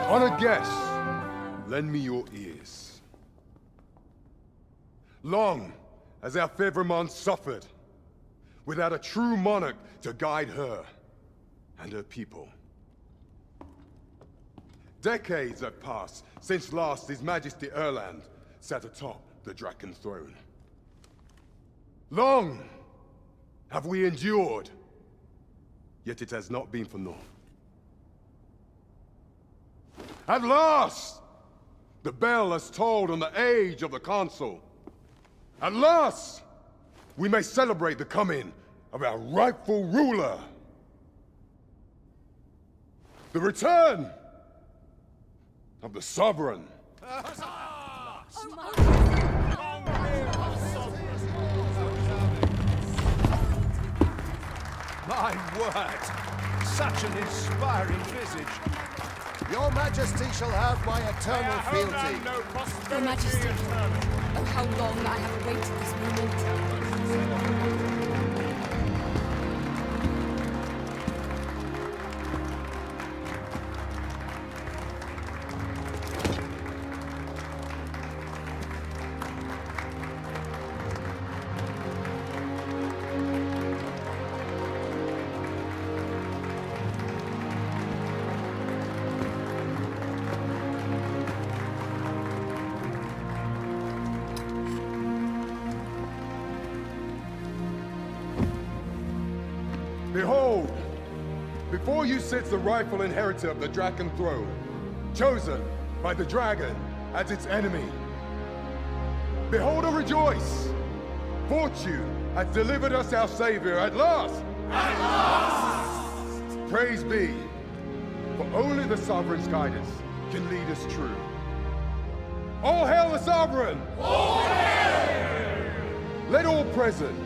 Honored guests, lend me your ears. Long has our Fevremont suffered, without a true monarch to guide her and her people. Decades have passed since last His Majesty Erland sat atop the Draken throne. Long have we endured, yet it has not been for naught. At last, the bell has tolled on the age of the Consul. At last, we may celebrate the coming of our rightful ruler. The return of the Sovereign. My word! Such an inspiring visage. Your Majesty shall have my eternal fealty. Your Majesty, oh how long I have awaited this moment. Behold, before you sits the rightful inheritor of the Draken throne, chosen by the dragon as its enemy. Behold and rejoice! Fortune has delivered us our Savior at last! At last! Praise be, for only the Sovereign's guidance can lead us true. All hail the Sovereign! All hail! Let all present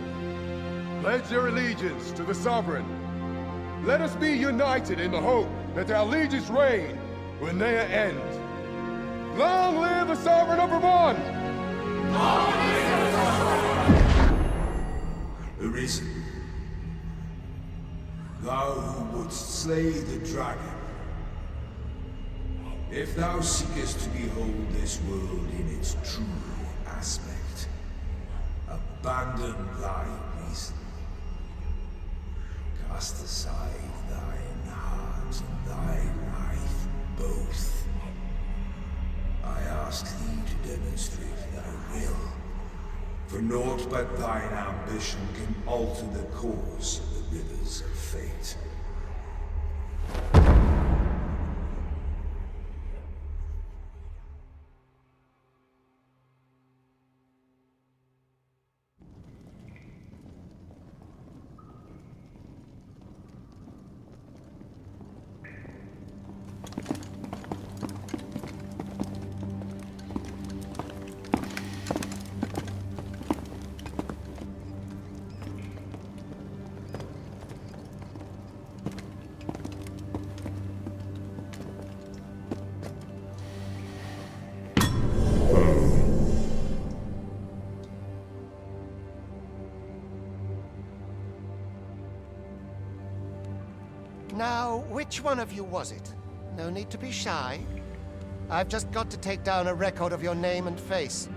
pledge their allegiance to the Sovereign. Let us be united in the hope that our liege's reign will ne'er end. Long live the Sovereign of Vermont! Long live the Sovereign! Arisen, thou who wouldst slay the dragon, if thou seekest to behold this world in its true aspect, abandon thy reason. Cast aside thine heart and thy life both. I ask thee to demonstrate thy will, for naught but thine ambition can alter the course of the rivers of fate. Now, which one of you was it? No need to be shy. I've just got to take down a record of your name and face.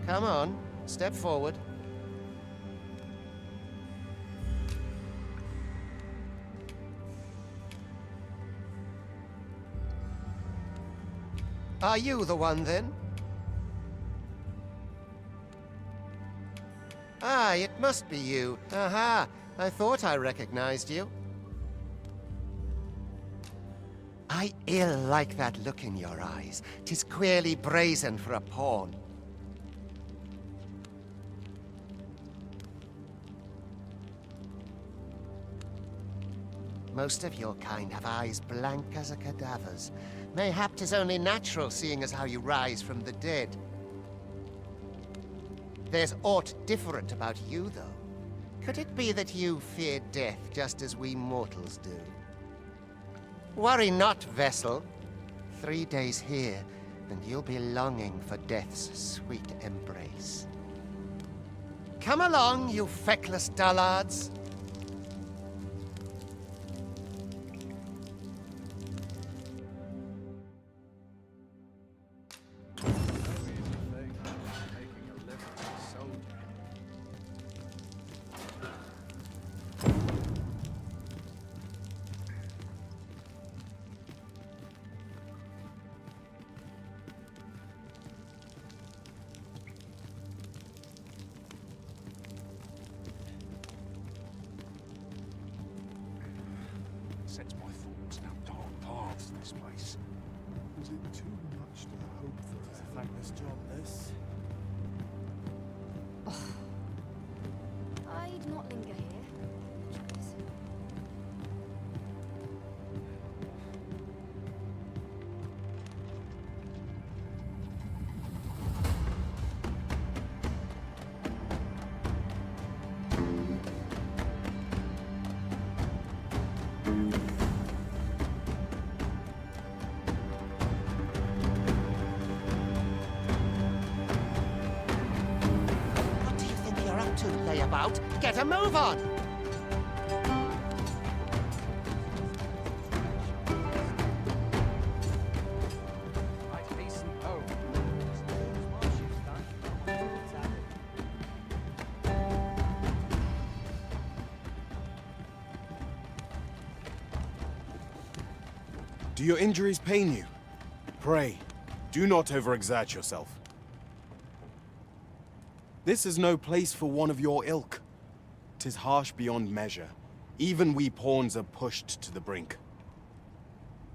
Come on, step forward. Are you the one, then? Ah, it must be you. Aha, I thought I recognized you. I ill like that look in your eyes. 'Tis queerly brazen for a pawn. Most of your kind have eyes blank as a cadaver's. Mayhap 'tis only natural, seeing as how you rise from the dead. There's aught different about you, though. Could it be that you fear death just as we mortals do? Worry not, vessel. 3 days here, and you'll be longing for death's sweet embrace. Come along, you feckless dullards. this place. Is it too much to hope for a thankless job, this? I'd not linger here. Jeez. What do you think you're up to, layabout? Get a move on! I'd hasten home. Do your injuries pain you? Pray, do not overexert yourself. This is no place for one of your ilk. 'Tis harsh beyond measure. Even we pawns are pushed to the brink.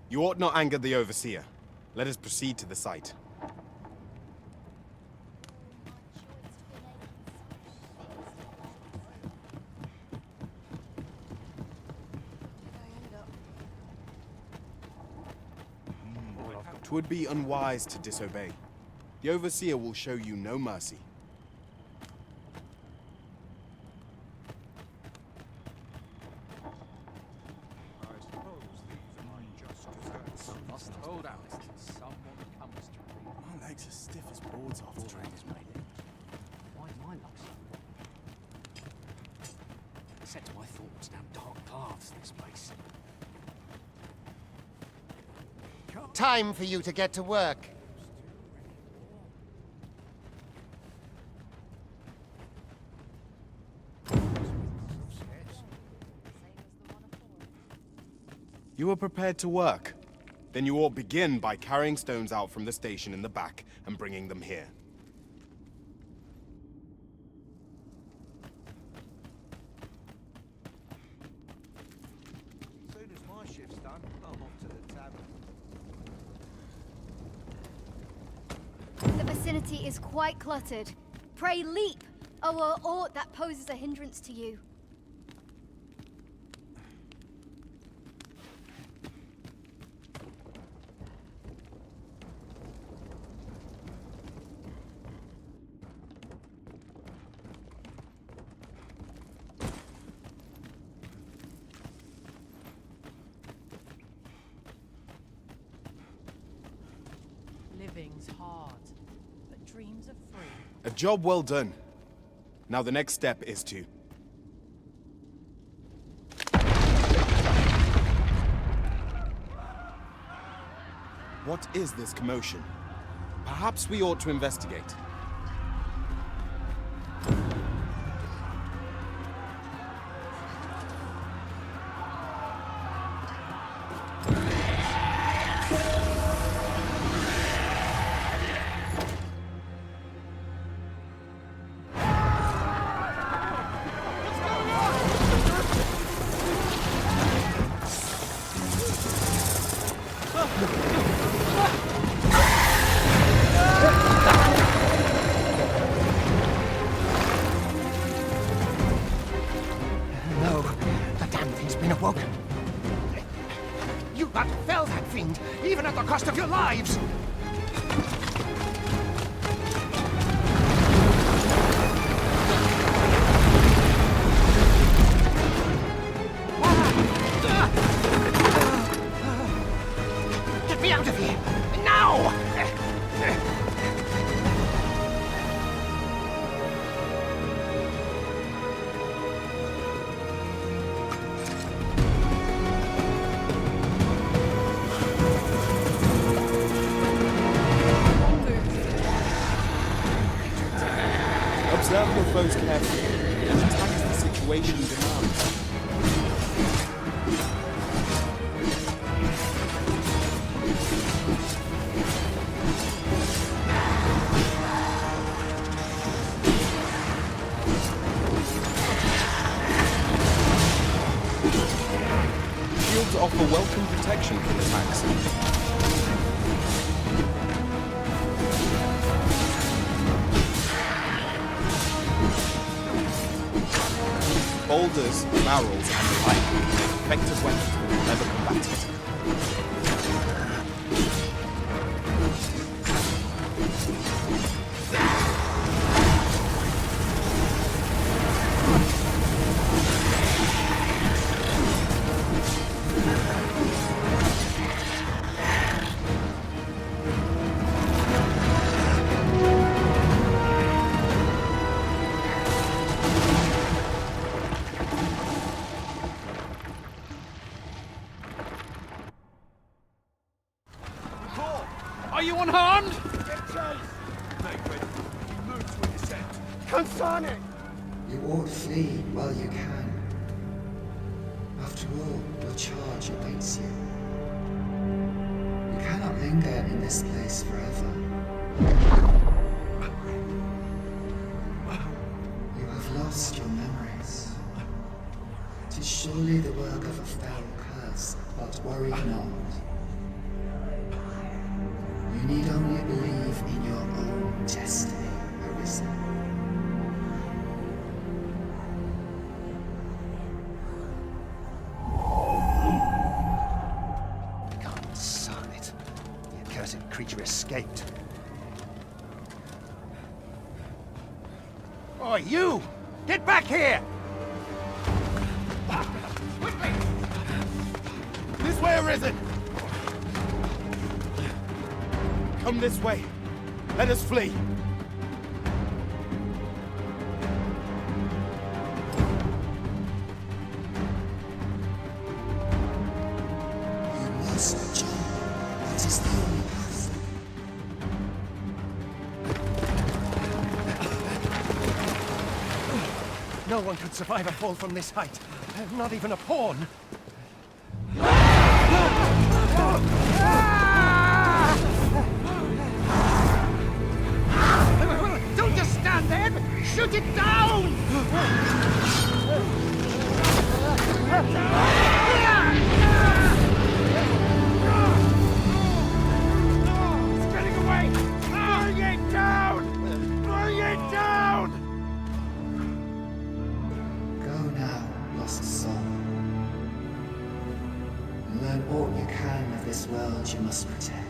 You ought not anger the overseer. Let us proceed to the site. Twould be unwise to disobey. The overseer will show you no mercy. I suppose these are just desserts. Must hold out till someone comes to me. My legs are stiff as boards after training. Why is my luck so? Set to my thoughts down dark paths, this place. Time for you to get to work. You are prepared to work? Then you ought begin by carrying stones out from the station in the back and bringing them here. As soon as my shift's done, I'm off to the tavern. The vicinity is quite cluttered. Pray leap, or aught that poses a hindrance to you. Living's hard, but dreams are free. A job well done. Now the next step is to... What is this commotion? Perhaps we ought to investigate. No, the damn thing's been awoken. You got to fell that fiend, even at the cost of your lives! Get me out of here! Now! Observe your foes carefully and attack as the situation demands. Shields offer offer welcome protection from attacks. Boulders, barrels, and the like make effective weapons for clever combatants. Are you unharmed? You ought flee while you can. After all, your charge awaits you. You cannot linger in this place forever. You have lost your memories. 'Tis surely the work of a foul curse, but worry not. You need only believe in your own destiny, Arisen. Son it. The accursed creature escaped. Oh, you! Get back here! This way, Arisen! Come this way. Let us flee. You must jump. That is the only path. No one could survive a fall from this height. Not even a pawn. Don't just stand there! Shoot it down! It's getting away! Bring it down! Bring it down! Go now, lost soul. And learn all you can of this world you must protect.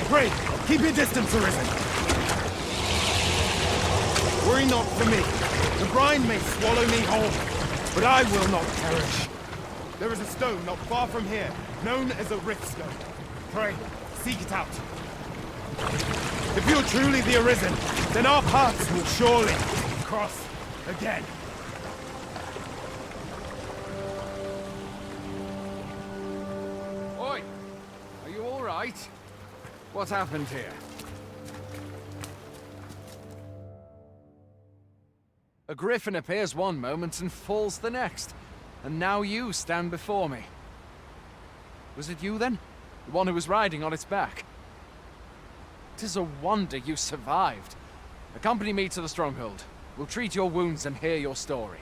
Pray, keep your distance, Arisen. Worry not for me. The brine may swallow me whole, but I will not perish. There is a stone not far from here, known as a rift stone. Pray, seek it out. If you're truly the Arisen, then our paths will surely cross again. Oi! Are you all right? What happened here? A griffin appears one moment and falls the next. And now you stand before me. Was it you then? The one who was riding on its back? 'Tis a wonder you survived. Accompany me to the stronghold. We'll treat your wounds and hear your story.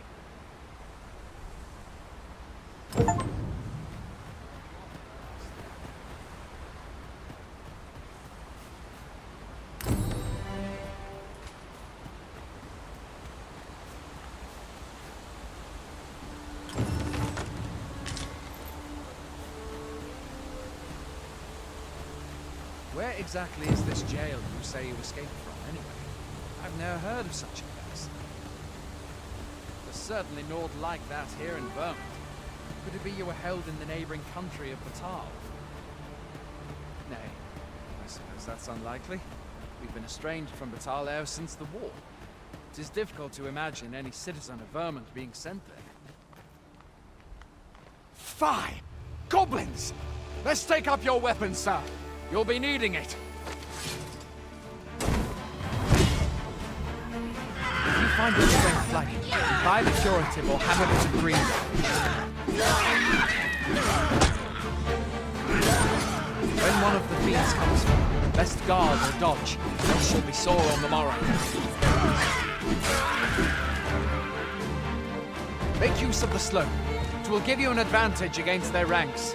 Where exactly is this jail you say you escaped from, anyway? I've never heard of such a place. There's certainly naught like that here in Vermont. Could it be you were held in the neighboring country of Batal? Nay, I suppose that's unlikely. We've been estranged from Batal ever since the war. It is difficult to imagine any citizen of Vermont being sent there. Fie! Goblins! Let's take up your weapons, sir. You'll be needing it. If you find your strength lacking, buy the curative or have a bit of green. When one of the fiends comes for, best guard or dodge, else she'll be sore on the morrow. Make use of the slope. It will give you an advantage against their ranks.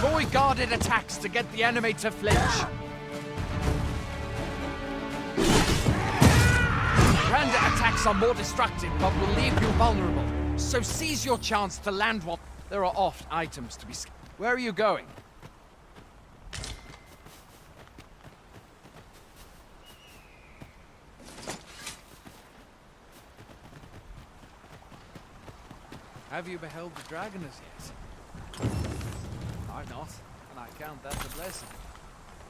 Employ guarded attacks to get the enemy to flinch. Random attacks are more destructive, but will leave you vulnerable. So seize your chance to land one. There are oft items to be Where are you going? Have you beheld the dragon as yet? I've not, and I count that a blessing.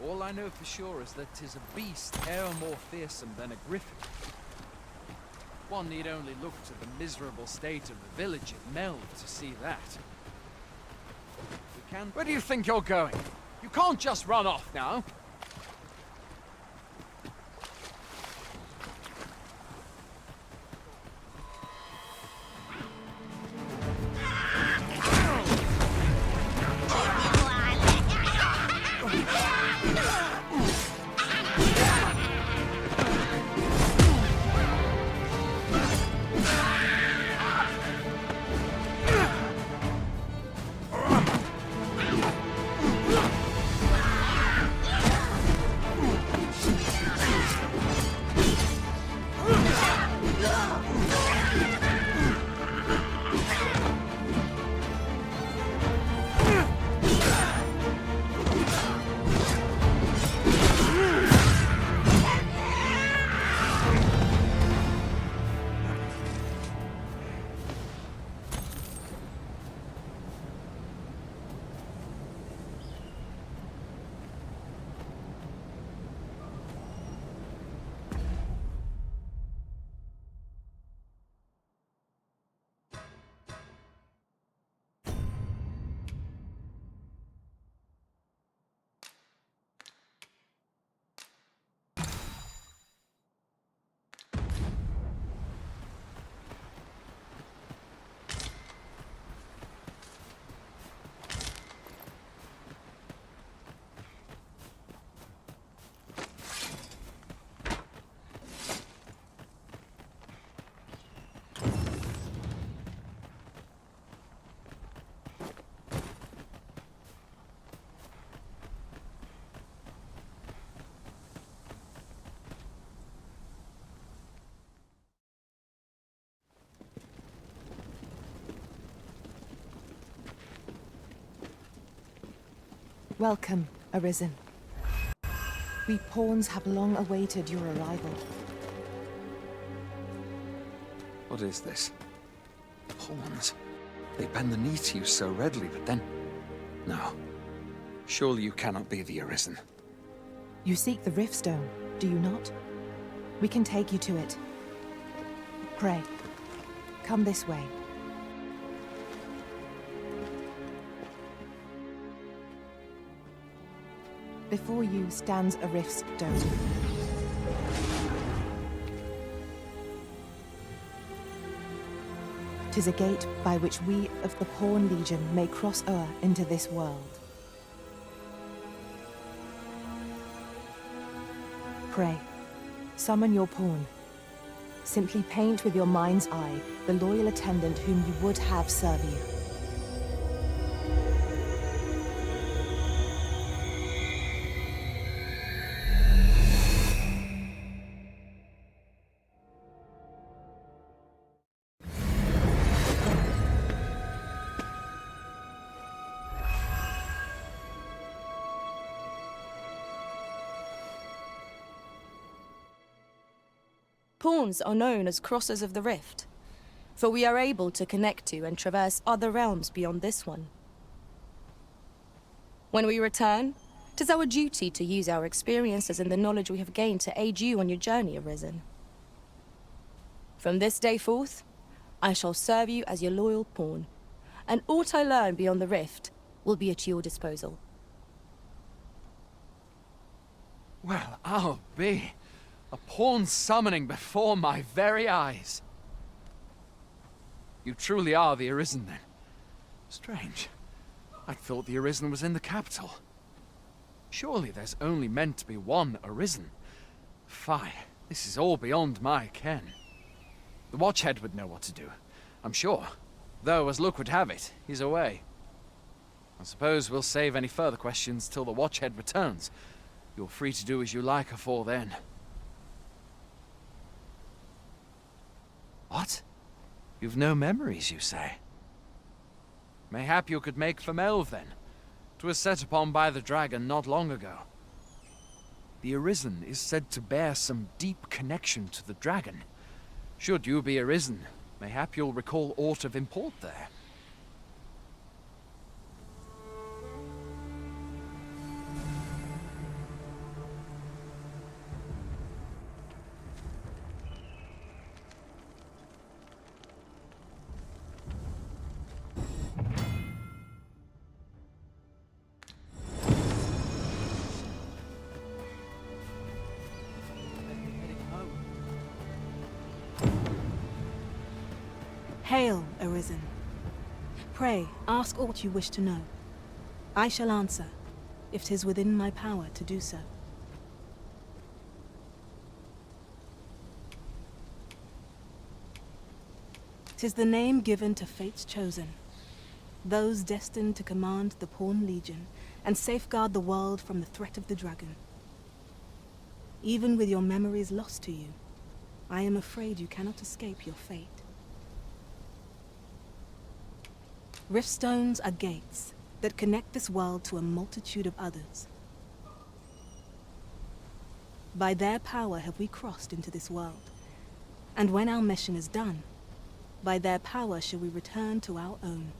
All I know for sure is that 'tis a beast e'er more fearsome than a griffin. One need only look to the miserable state of the village at Meld to see that. Where do you think you're going? You can't just run off now. Welcome, Arisen. We pawns have long awaited your arrival. What is this? Pawns? They bend the knee to you so readily, but then... No. Surely you cannot be the Arisen. You seek the Riftstone, do you not? We can take you to it. Pray, come this way. Before you stands a Riftstone. Tis a gate by which we of the Pawn Legion may cross o'er into this world. Pray, summon your pawn. Simply paint with your mind's eye the loyal attendant whom you would have serve you. Pawns are known as crossers of the rift, for we are able to connect to and traverse other realms beyond this one. When we return, 'tis our duty to use our experiences and the knowledge we have gained to aid you on your journey, Arisen. From this day forth, I shall serve you as your loyal pawn, and aught I learn beyond the rift will be at your disposal. Well, I'll be... a pawn summoning before my very eyes. You truly are the Arisen, then. Strange. I thought the Arisen was in the capital. Surely there's only meant to be one Arisen. Fie, this is all beyond my ken. The Watchhead would know what to do, I'm sure. Though, as luck would have it, he's away. I suppose we'll save any further questions till the Watchhead returns. You're free to do as you like afore then. What? You've no memories, you say? Mayhap you could make for Melve, then. 'Twas set upon by the dragon not long ago. The Arisen is said to bear some deep connection to the dragon. Should you be Arisen, mayhap you'll recall aught of import there. Hail, Arisen. Pray, ask aught you wish to know. I shall answer, if 'tis within my power to do so. 'Tis the name given to fate's chosen, those destined to command the Pawn Legion and safeguard the world from the threat of the dragon. Even with your memories lost to you, I am afraid you cannot escape your fate. Riftstones are gates that connect this world to a multitude of others. By their power have we crossed into this world, and when our mission is done, by their power shall we return to our own.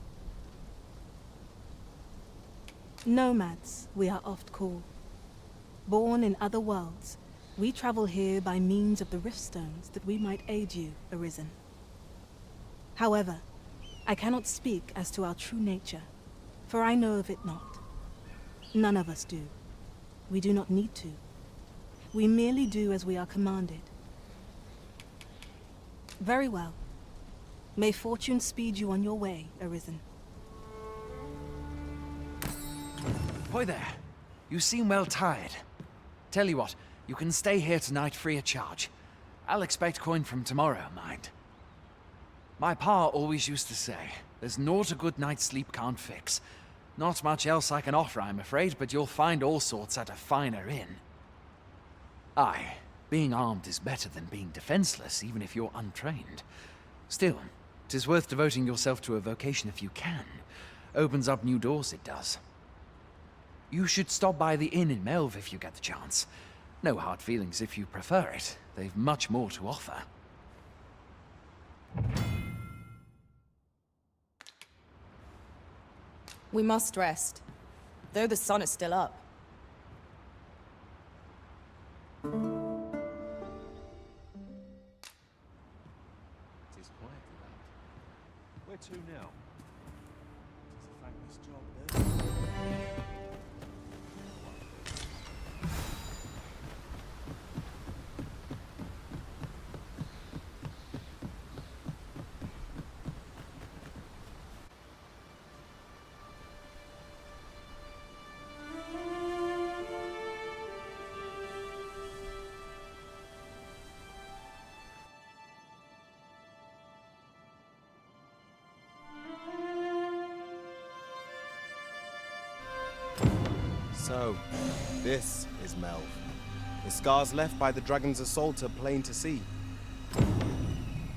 Nomads, we are oft called. Born in other worlds, we travel here by means of the Riftstones that we might aid you, Arisen. However, I cannot speak as to our true nature, for I know of it not. None of us do. We do not need to. We merely do as we are commanded. Very well. May fortune speed you on your way, Arisen. Boy there, you seem well tired. Tell you what, you can stay here tonight free of charge. I'll expect coin from tomorrow, mind. My pa always used to say, there's naught a good night's sleep can't fix. Not much else I can offer, I'm afraid, but you'll find all sorts at a finer inn. Aye, being armed is better than being defenseless, even if you're untrained. Still, 'tis worth devoting yourself to a vocation if you can. Opens up new doors, it does. You should stop by the inn in Melve if you get the chance. No hard feelings if you prefer it. They've much more to offer. We must rest, though the sun is still up. It is quiet about. Where to now? It's a thankless job, this. So, this is Melve. The scars left by the dragon's assault are plain to see.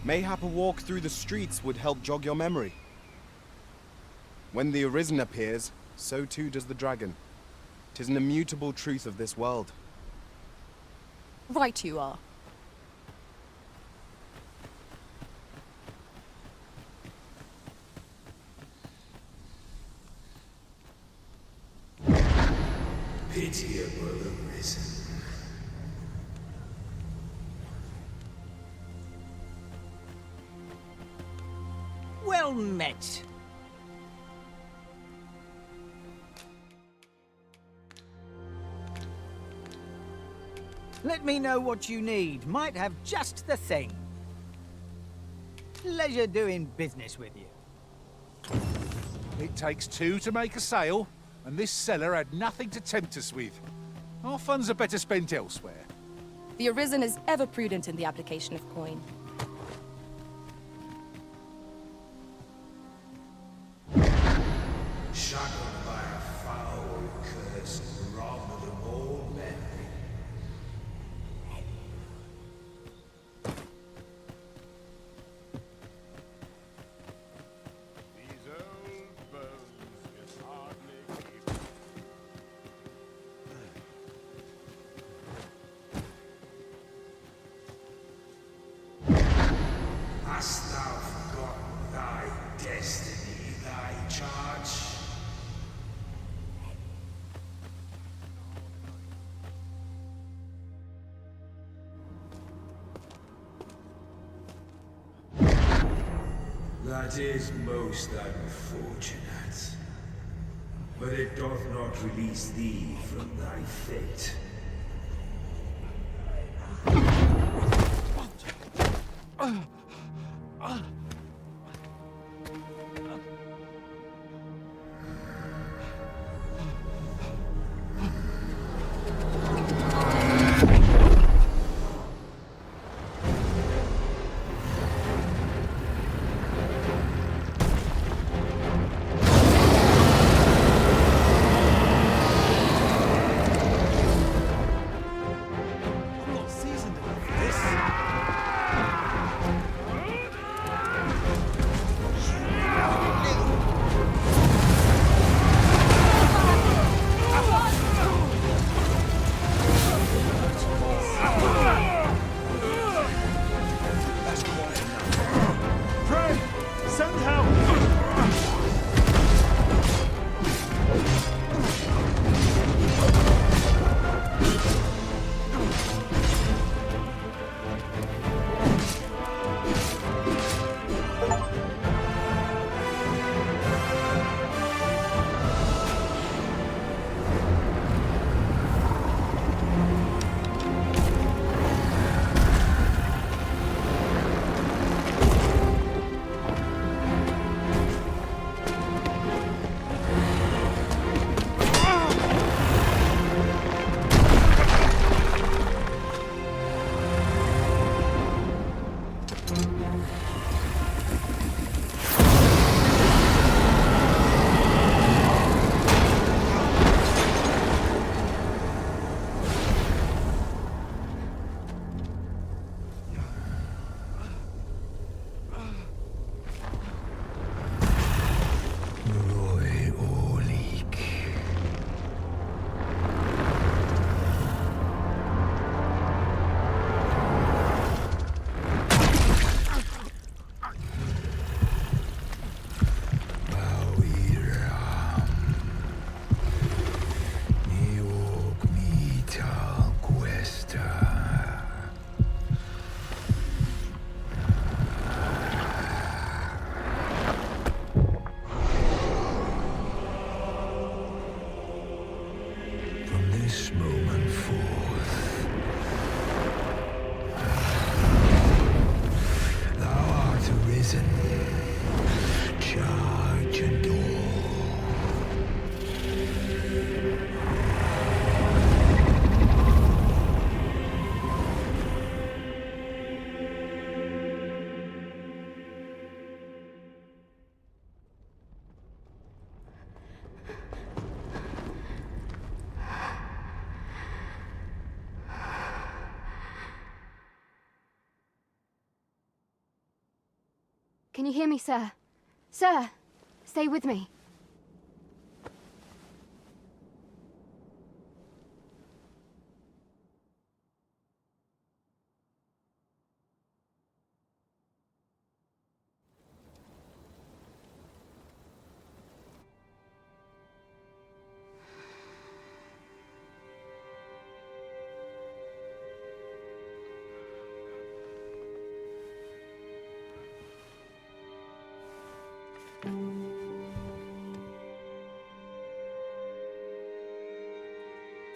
Mayhap a walk through the streets would help jog your memory. When the Arisen appears, so too does the dragon. 'Tis an immutable truth of this world. Right you are. Pitiable Arisen. Well met. Let me know what you need. Might have just the thing. Pleasure doing business with you. It takes two to make a sale, and this seller had nothing to tempt us with. Our funds are better spent elsewhere. The Arisen is ever prudent in the application of coin. Shackled by a foul curse, robbed of all memory. These old bones can hardly keep. Hast thou forgotten thy destiny, thy charge? That is most unfortunate. But it doth not release thee from thy fate. this moment forth. Thou art arisen. Charge and all. Can you hear me, sir? Sir, stay with me.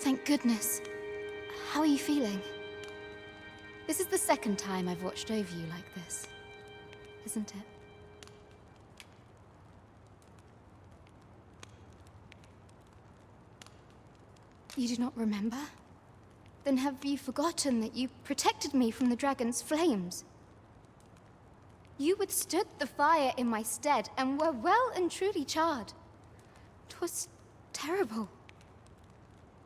Thank goodness. How are you feeling? This is the second time I've watched over you like this, isn't it? You do not remember? Then have you forgotten that you protected me from the dragon's flames? You withstood the fire in my stead and were well and truly charred. 'Twas terrible.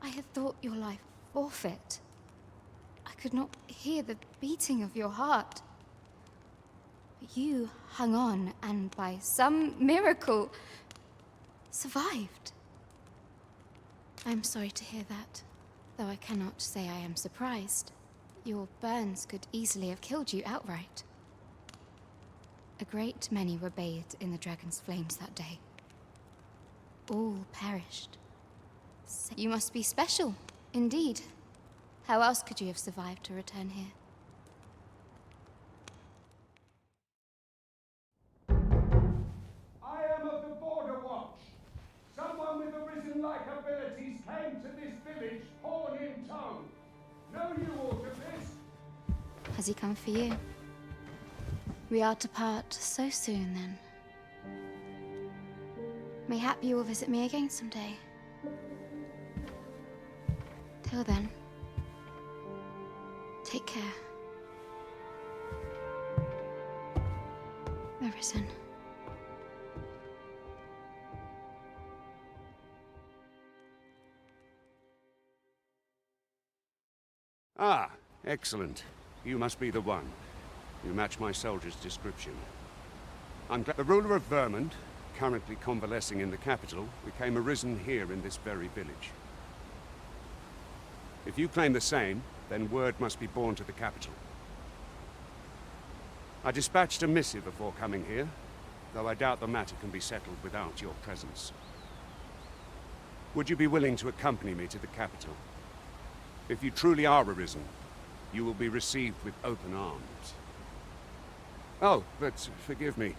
I had thought your life forfeit. I could not hear the beating of your heart. But you hung on and by some miracle survived. I'm sorry to hear that, though I cannot say I am surprised. Your burns could easily have killed you outright. A great many were bathed in the dragon's flames that day. All perished. You must be special, indeed. How else could you have survived to return here? I am of the Border Watch. Someone with arisen-like abilities came to this village, horn in tow. Know you aught of this? Has he come for you? We are to part so soon, then. Mayhap you will visit me again someday. Till then, take care. Arisen. Ah, excellent. You must be the one. You match my soldier's description. I'm glad the ruler of Vermont, currently convalescing in the capital, became arisen here in this very village. If you claim the same, then word must be borne to the capital. I dispatched a missive before coming here, though I doubt the matter can be settled without your presence. Would you be willing to accompany me to the capital? If you truly are arisen, you will be received with open arms. Oh, but forgive me.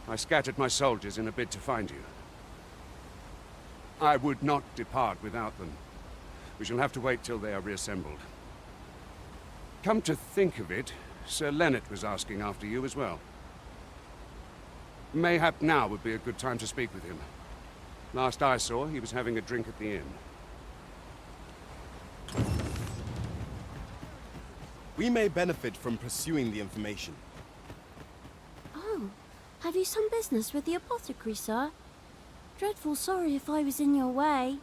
I scattered my soldiers in a bid to find you. I would not depart without them. We shall have to wait till they are reassembled. Come to think of it, Sir Leonard was asking after you as well. Mayhap now would be a good time to speak with him. Last I saw, he was having a drink at the inn. We may benefit from pursuing the information. Oh, have you some business with the apothecary, sir? Dreadful sorry if I was in your way.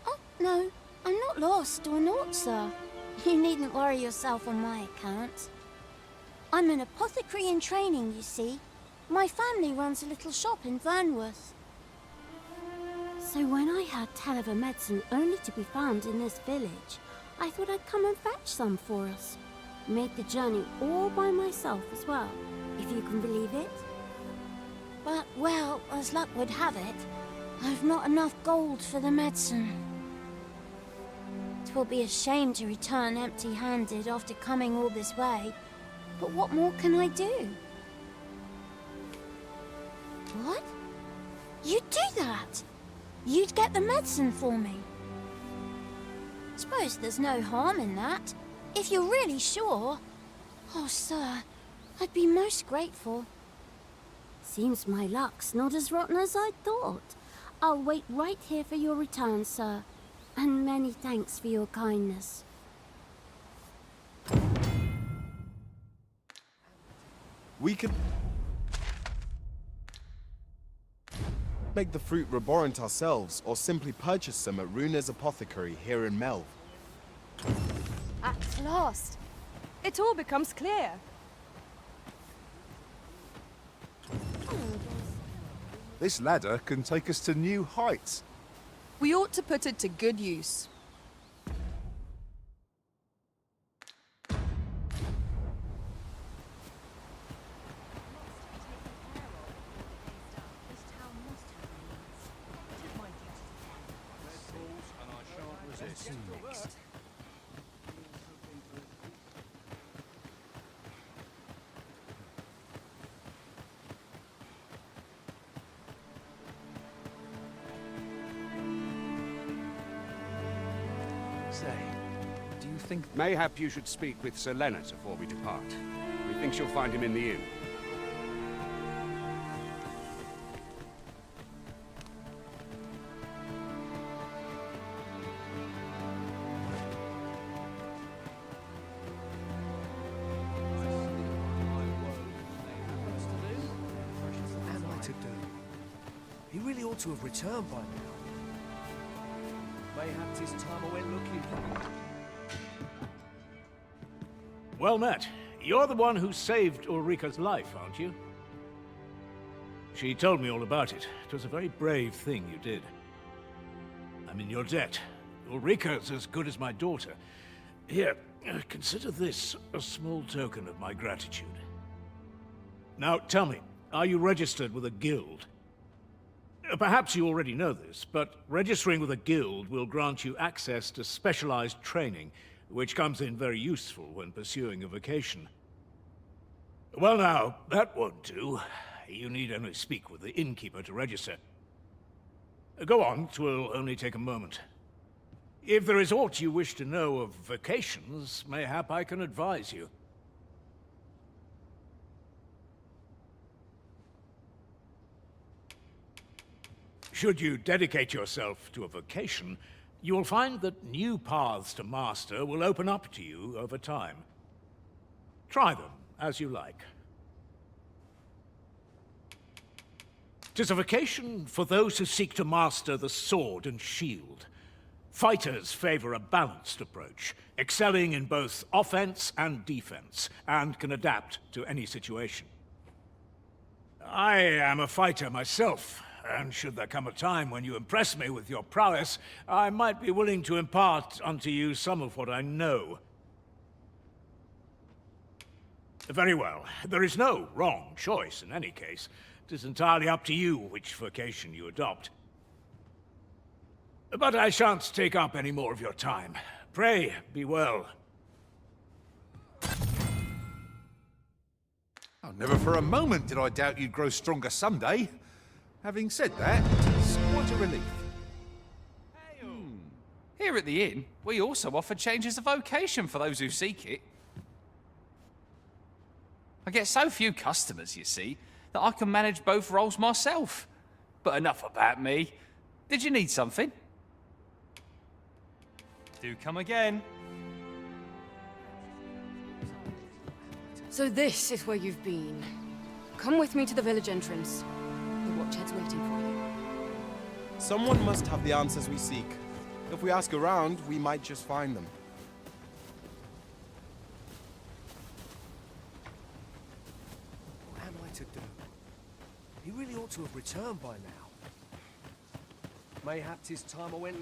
Oh, no, I'm not lost or naught, sir. You needn't worry yourself on my account. I'm an apothecary in training, you see. My family runs a little shop in Vernworth. So when I heard tell of a medicine only to be found in this village, I thought I'd come and fetch some for us. Made the journey all by myself as well, if you can believe it. But, well, as luck would have it, I've not enough gold for the medicine. 'Twill be a shame to return empty-handed after coming all this way, but what more can I do? What? You'd do that? You'd get the medicine for me? Suppose there's no harm in that. If you're really sure. Oh, sir, I'd be most grateful. Seems my luck's not as rotten as I thought. I'll wait right here for your return, sir. And many thanks for your kindness. We could make the fruit reborant ourselves, or simply purchase some at Runa's apothecary here in Melv. At last, it all becomes clear. This ladder can take us to new heights. We ought to put it to good use. Say, do you think... Mayhap you should speak with Sir Leonard before we depart. Methinks you'll find him in the inn. What am I to do? He really ought to have returned by now. Mayhap 'tis time I went looking. Well met. You're the one who saved Ulrika's life, aren't you? She told me all about it. It was a very brave thing you did. I'm in your debt. Ulrika's as good as my daughter. Here, consider this a small token of my gratitude. Now, tell me, are you registered with a guild? Perhaps you already know this, but registering with a guild will grant you access to specialized training, which comes in very useful when pursuing a vocation. Well now, that won't do. You need only speak with the innkeeper to register. Go on, 'twill only take a moment. If there is aught you wish to know of vocations, mayhap I can advise you. Should you dedicate yourself to a vocation, you will find that new paths to master will open up to you over time. Try them as you like. 'Tis a vocation for those who seek to master the sword and shield. Fighters favor a balanced approach, excelling in both offense and defense, and can adapt to any situation. I am a fighter myself, and should there come a time when you impress me with your prowess, I might be willing to impart unto you some of what I know. Very well. There is no wrong choice in any case. It is entirely up to you which vocation you adopt. But I shan't take up any more of your time. Pray, be well. Oh, never for a moment did I doubt you'd grow stronger someday. Having said that, it's quite a relief. Here at the inn, we also offer changes of vocation for those who seek it. I get so few customers, you see, that I can manage both roles myself. But enough about me. Did you need something? Do come again. So this is where you've been. Come with me to the village entrance. The watchhead's waiting for you. Someone must have the answers we seek. If we ask around, we might just find them. What am I to do? He really ought to have returned by now. Mayhap 'tis time I went